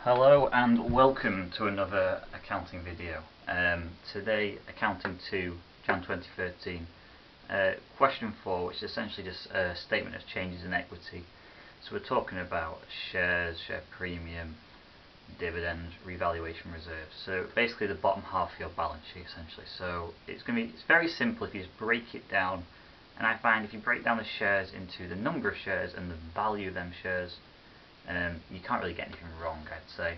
Hello and welcome to another accounting video. Today, Accounting 2 Jan 2013. Question 4, which is essentially just a statement of changes in equity. So we're talking about shares, share premium, dividend, revaluation reserves. So basically the bottom half of your balance sheet essentially. So it's very simple if you just break it down. And I find if you break down the shares into the number of shares and the value of them shares, you can't really get anything wrong, I'd say.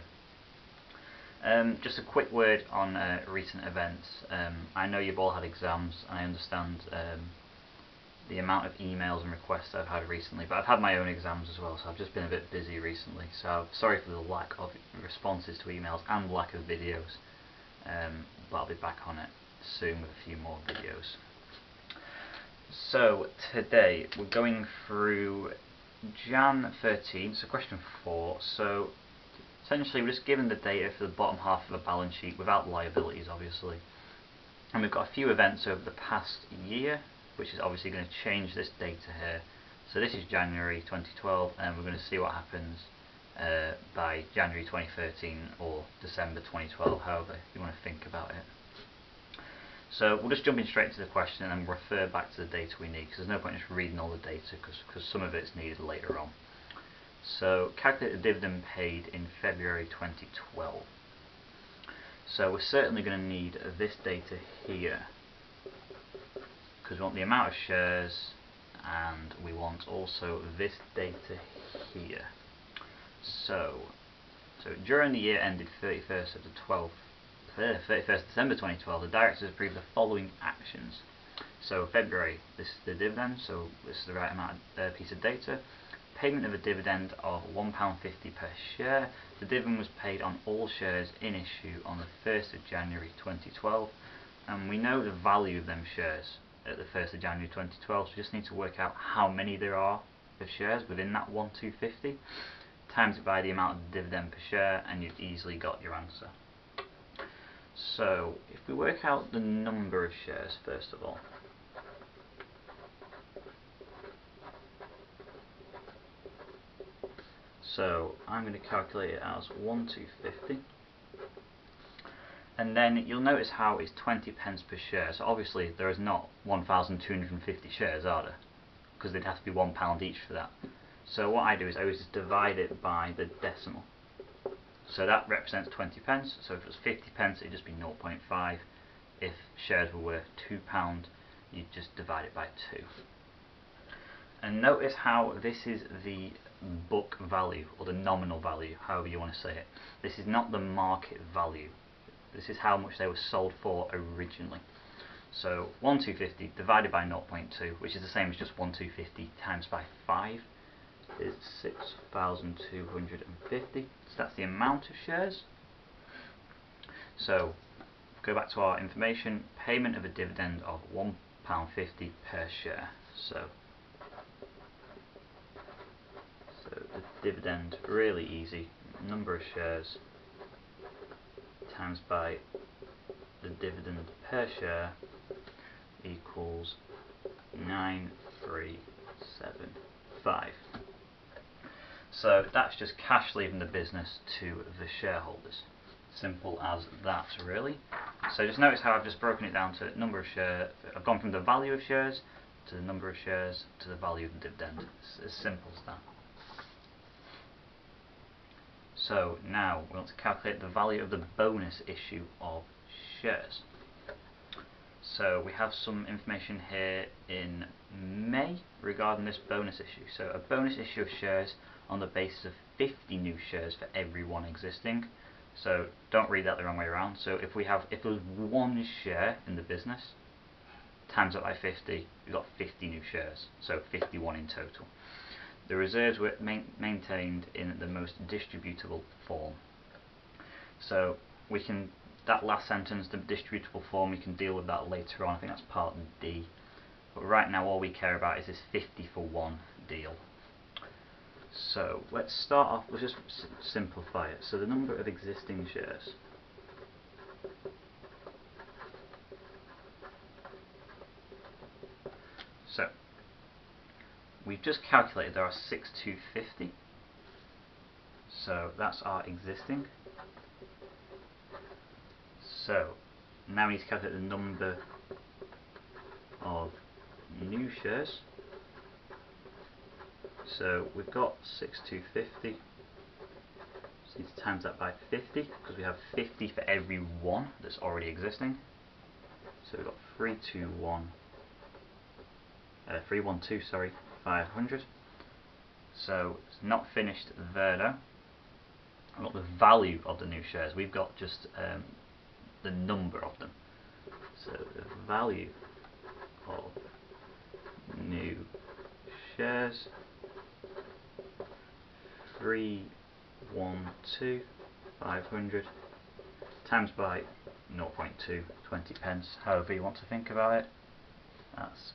Just a quick word on recent events. I know you've all had exams, and I understand the amount of emails and requests I've had recently, but I've had my own exams as well, so I've just been a bit busy recently. So sorry for the lack of responses to emails and lack of videos, but I'll be back on it soon with a few more videos. So today we're going through Jan 13, so question 4. So essentially we're just given the data for the bottom half of the balance sheet without liabilities obviously, and we've got a few events over the past year which is obviously going to change this data here. So this is January 2012 and we're going to see what happens by January 2013 or December 2012, however you want to think about it. So we'll just jump in straight to the question and then refer back to the data we need, because there's no point in just reading all the data because some of it's needed later on. So calculate the dividend paid in February 2012. So we're certainly going to need this data here, because we want the amount of shares and we want also this data here. So during the year ended 31st December 2012, the directors approved the following actions. So February, this is the dividend, so this is the right amount of piece of data. Payment of a dividend of £1.50 per share. The dividend was paid on all shares in issue on the 1st of January 2012, and we know the value of them shares at the 1st of January 2012, so we just need to work out how many there are of shares within that 1,250, times it by the amount of dividend per share, and you've easily got your answer. So if we work out the number of shares first of all, so I'm going to calculate it as 1,250, and then you'll notice how it's 20 pence per share. So obviously there is not 1,250 shares, are there? Because they'd have to be £1 each for that. So what I do is I always just divide it by the decimal. So that represents 20 pence, so if it was 50 pence it'd just be 0.5. If shares were worth £2, you'd just divide it by 2. And notice how this is the book value, or the nominal value, however you want to say it. This is not the market value. This is how much they were sold for originally. So 1,250 divided by 0.2, which is the same as just 1,250 times by 5, is 6,250. So that's the amount of shares. So go back to our information. Payment of a dividend of £1.50 per share. So the dividend, really easy. Number of shares times by the dividend per share equals 9,375. So that's just cash leaving the business to the shareholders. Simple as that, really. So just notice how I've just broken it down to number of shares. I've gone from the value of shares to the number of shares to the value of the dividend. It's as simple as that. So now we want to calculate the value of the bonus issue of shares. So we have some information here in May regarding this bonus issue. So a bonus issue of shares on the basis of 50 new shares for every one existing. So don't read that the wrong way around. So if there was one share in the business, times it by 50, we've got 50 new shares. So 51 in total. The reserves were maintained in the most distributable form. So we can, that last sentence, the distributable form, we can deal with that later on. I think that's part D. But right now all we care about is this 50 for 1 deal. So let's start off, let's just simplify it. So the number of existing shares. So we've just calculated there are 6,250. So that's our existing. So now we need to calculate the number of new shares. So we've got 6250. So need to times that by 50 because we have 50 for every one that's already existing. So we've got 312, sorry, 500. So it's not finished there though. We've got the value of the new shares. We've got just the number of them. So the value of new shares, 312, 500 times by 0.2, 20 pence, however you want to think about it. That's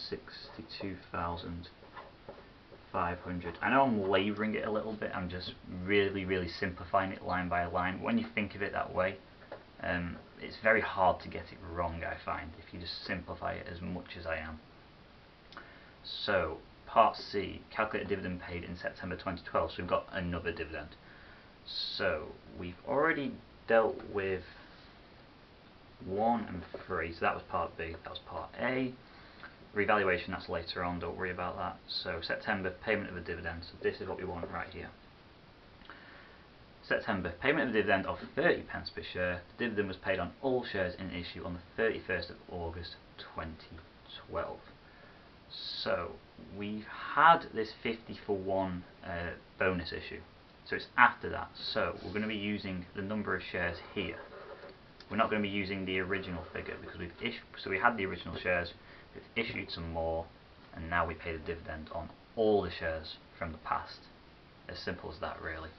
62,500. I know I'm labouring it a little bit, I'm just really simplifying it line by line. When you think of it that way, it's very hard to get it wrong, I find, if you just simplify it as much as I am. So, part C, calculate a dividend paid in September 2012, so we've got another dividend. So, we've already dealt with 1 and 3, so that was part B, that was part A. Revaluation, that's later on, don't worry about that. So, September, payment of a dividend, so this is what we want right here. September, payment of a dividend of 30 pence per share. The dividend was paid on all shares in issue on the 31st of August 2012. So we've had this 50 for 1 bonus issue, so it's after that. So we're going to be using the number of shares here. We're not going to be using the original figure because we had the original shares, we've issued some more, and now we pay the dividend on all the shares from the past. As simple as that, really.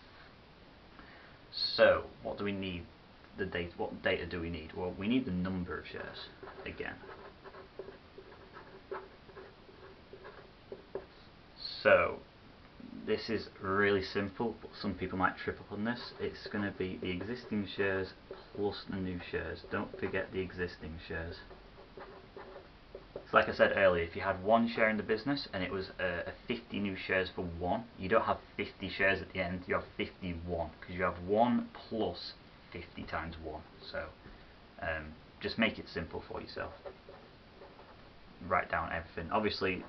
So what do we need? What data do we need? Well, we need the number of shares again. So this is really simple, but some people might trip up on this. It's going to be the existing shares plus the new shares. Don't forget the existing shares. So like I said earlier, if you had 1 share in the business and it was a 50 new shares for 1, you don't have 50 shares at the end, you have 51, because you have 1 plus 50 times 1. So just make it simple for yourself. Write down everything. Obviously,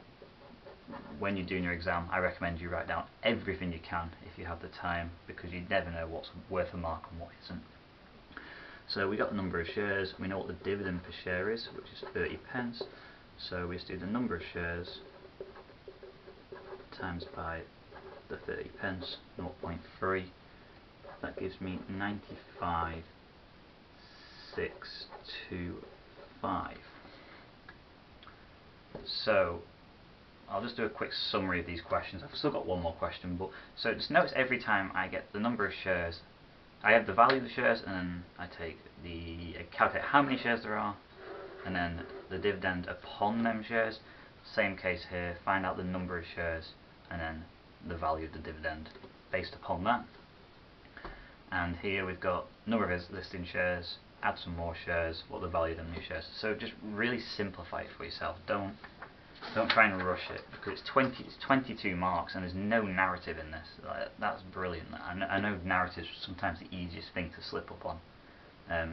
when you're doing your exam, I recommend you write down everything you can if you have the time, because you never know what's worth a mark and what isn't. So we got the number of shares, we know what the dividend per share is, which is 30 pence. So we just do the number of shares times by the 30 pence, 0.3. That gives me 95,625. So I'll just do a quick summary of these questions. I've still got one more question, but so just notice every time I get the number of shares, I have the value of the shares, and then I calculate how many shares there are, and then the dividend upon them shares. Same case here, find out the number of shares, and then the value of the dividend based upon that. And here we've got number of listing shares, add some more shares, what the value of the new shares. So just really simplify it for yourself. Don't try and rush it, because it's 22 marks and there's no narrative in this. That's brilliant. I know narrative's sometimes the easiest thing to slip up on.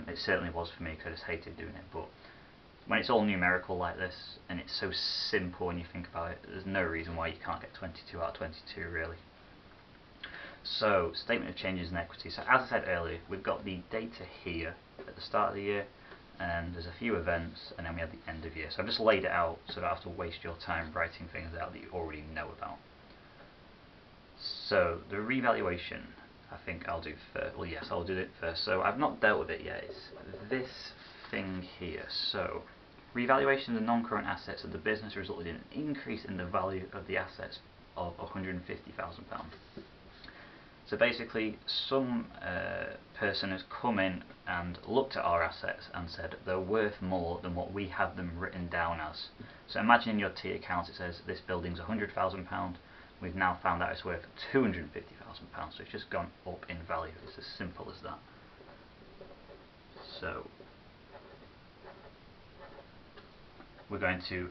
It certainly was for me, because I just hated doing it. But when it's all numerical like this and it's so simple when you think about it, there's no reason why you can't get 22 out of 22, really. So, statement of changes in equity. So as I said earlier, we've got the data here at the start of the year, and there's a few events, and then we have the end of year. So I've just laid it out so I don't have to waste your time writing things out that you already know about. So the revaluation, I think I'll do first. Well, yes, I'll do it first. So I've not dealt with it yet. It's this thing here. So revaluation of the non-current assets of the business resulted in an increase in the value of the assets of £150,000. So basically, some person has come in and looked at our assets and said they're worth more than what we have them written down as. So imagine in your T accounts it says this building's £100,000. We've now found out it's worth £250,000. So it's just gone up in value. It's as simple as that. So we're going to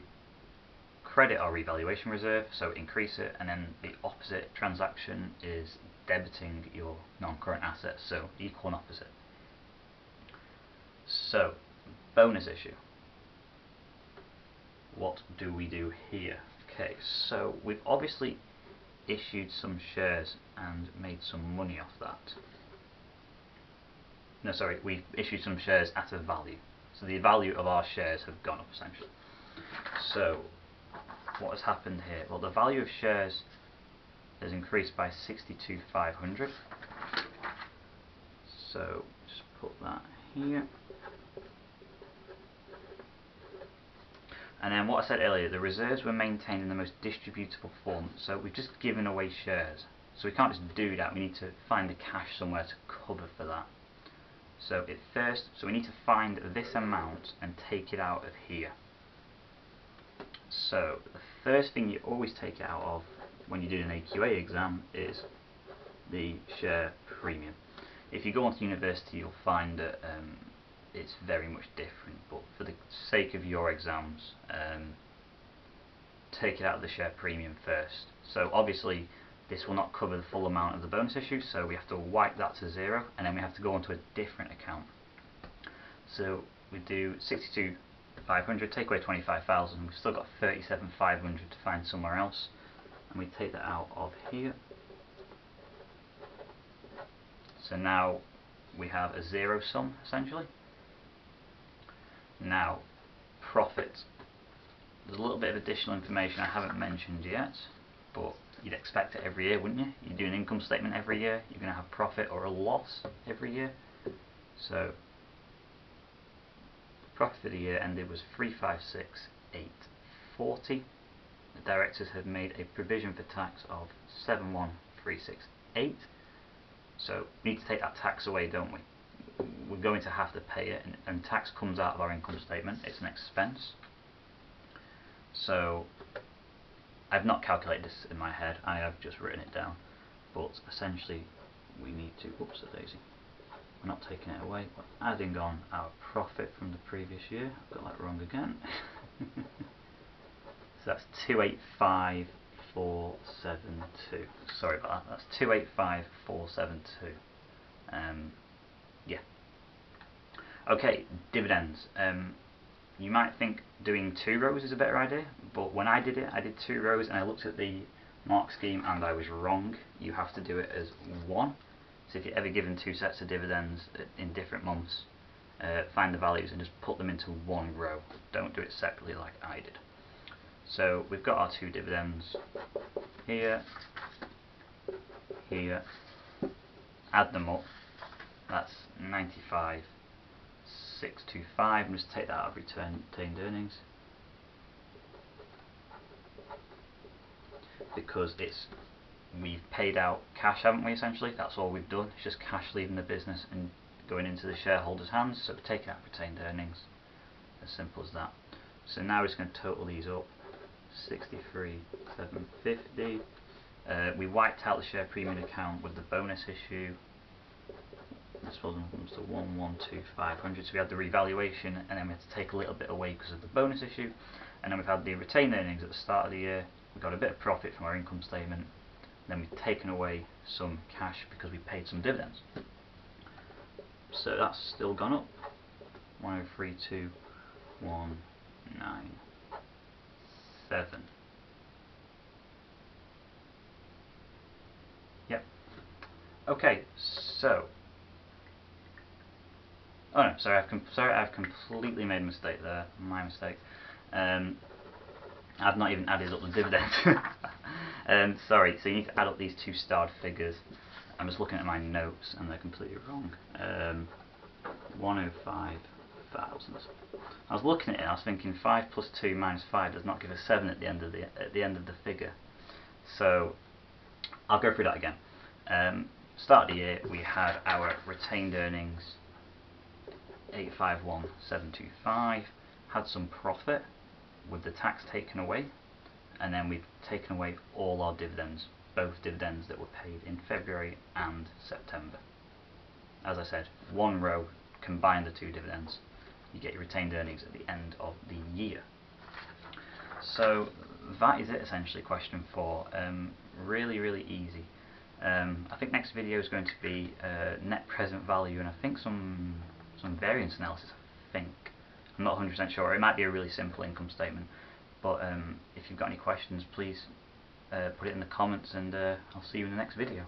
credit our revaluation reserve, so increase it, and then the opposite transaction is debiting your non-current assets, so equal and opposite. So, bonus issue. What do we do here? Okay, so we've obviously issued some shares and made some money off that. No, sorry, we've issued some shares at a value. So the value of our shares have gone up essentially. So what has happened here? Well, the value of shares has increased by 62,500. So just put that here. And then what I said earlier, the reserves were maintained in the most distributable form. So we've just given away shares. So we can't just do that. We need to find the cash somewhere to cover for that. So we need to find this amount and take it out of here. So the first thing you always take it out of when you do an AQA exam is the share premium. If you go onto university, you'll find that it's very much different, but for the sake of your exams, take it out of the share premium first. So obviously this will not cover the full amount of the bonus issue, so we have to wipe that to 0, and then we have to go onto a different account. So we do 62,500, take away 25,000, we've still got 37,500 to find somewhere else, and we take that out of here. So now we have a 0 sum essentially. Now, profit. There's a little bit of additional information I haven't mentioned yet, but you'd expect it every year, wouldn't you? You do an income statement every year, you're going to have profit or a loss every year. So, the profit for the year ended was 356,840. The directors have made a provision for tax of 71,368. So, we need to take that tax away, don't we? We're going to have to pay it, and tax comes out of our income statement. It's an expense. So I've not calculated this in my head, I have just written it down, but essentially we need to, oops a daisy, we're not taking it away, we're adding on our profit from the previous year. I've got that wrong again. So that's 285,472. Sorry about that, that's 285,472. Yeah. Okay, dividends. You might think doing 2 rows is a better idea, but when I did it, I did 2 rows and I looked at the mark scheme and I was wrong. You have to do it as 1. So if you're ever given 2 sets of dividends in different months, find the values and just put them into 1 row. Don't do it separately like I did. So we've got our 2 dividends here, here, add them up, that's 95,625, and just take that out of retained earnings, because we've paid out cash, haven't we, essentially? That's all we've done. It's just cash leaving the business and going into the shareholders' hands, so we're taking out retained earnings. As simple as that. So now we're just going to total these up. 63,750. We wiped out the share premium account with the bonus issue. This one comes to 112,500. So we had the revaluation, and then we had to take a little bit away because of the bonus issue. And then we've had the retained earnings at the start of the year. We got a bit of profit from our income statement. Then we've taken away some cash because we paid some dividends. So that's still gone up. 103,219,7. Yep. Okay, so. Oh no, sorry, I've completely made a mistake there. My mistake. I've not even added up the dividend. Sorry, so you need to add up these 2 starred figures. I'm just looking at my notes and they're completely wrong. 105,000. I was looking at it and I was thinking 5 plus 2 minus 5 does not give a 7 at the end of the figure. So I'll go through that again. Start of the year we had our retained earnings 851,725, had some profit with the tax taken away, and then we've taken away all our dividends, both dividends that were paid in February and September. As I said, 1 row, combine the 2 dividends, you get your retained earnings at the end of the year. So that is it essentially, question 4. Really, really easy. I think next video is going to be net present value, and I think some variance analysis. I think I'm not 100% sure. It might be a really simple income statement, but if you've got any questions, please put it in the comments, and I'll see you in the next video.